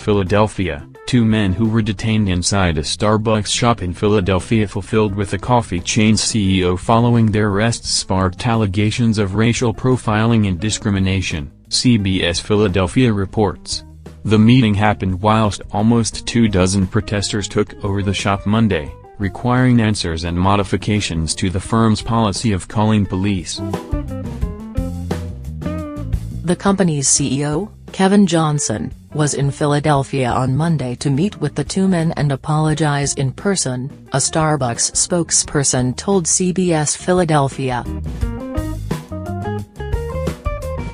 Philadelphia, two men who were detained inside a Starbucks shop in Philadelphia fulfilled with the coffee chain's CEO following their arrests sparked allegations of racial profiling and discrimination, CBS Philadelphia reports. The meeting happened whilst almost 24 protesters took over the shop Monday, requiring answers and modifications to the firm's policy of calling police. The company's CEO, Kevin Johnson, was in Philadelphia on Monday to meet with the two men and apologize in person, a Starbucks spokesperson told CBS Philadelphia.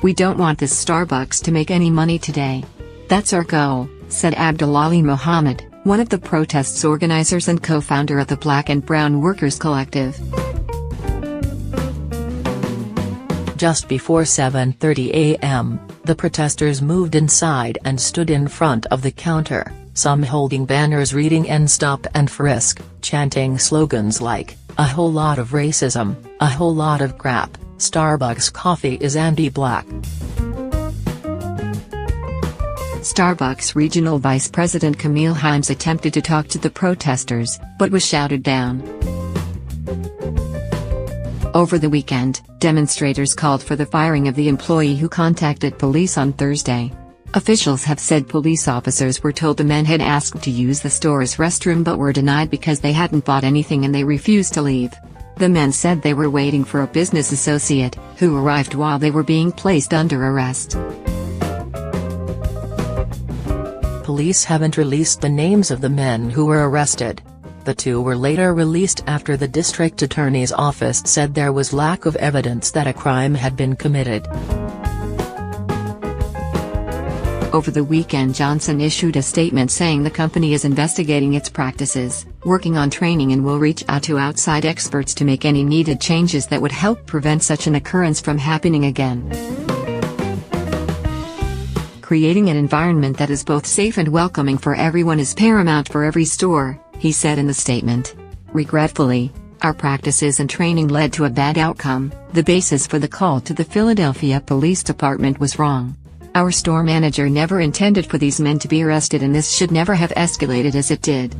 "We don't want this Starbucks to make any money today. That's our goal," said Abdul-Aliy Muhammad, one of the protest's organizers and co-founder of the Black and Brown Workers Collective. Just before 7:30 a.m., the protesters moved inside and stood in front of the counter, some holding banners reading "End Stop and Frisk," chanting slogans like, "A whole lot of racism, a whole lot of crap, Starbucks coffee is anti-black." Starbucks Regional Vice President Camille Himes attempted to talk to the protesters, but was shouted down. Over the weekend, demonstrators called for the firing of the employee who contacted police on Thursday. Officials have said police officers were told the men had asked to use the store's restroom but were denied because they hadn't bought anything and they refused to leave. The men said they were waiting for a business associate, who arrived while they were being placed under arrest. Police haven't released the names of the men who were arrested. The two were later released after the district attorney's office said there was lack of evidence that a crime had been committed. Over the weekend, Johnson issued a statement saying the company is investigating its practices, working on training, and will reach out to outside experts to make any needed changes that would help prevent such an occurrence from happening again. "Creating an environment that is both safe and welcoming for everyone is paramount for every store," he said in the statement. "Regretfully, our practices and training led to a bad outcome. The basis for the call to the Philadelphia Police Department was wrong. Our store manager never intended for these men to be arrested, and this should never have escalated as it did."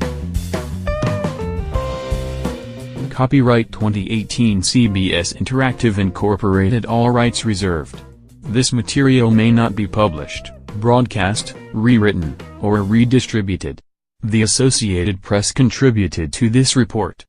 Copyright 2018 CBS Interactive Incorporated. All rights reserved. This material may not be published, broadcast, rewritten, or redistributed. The Associated Press contributed to this report.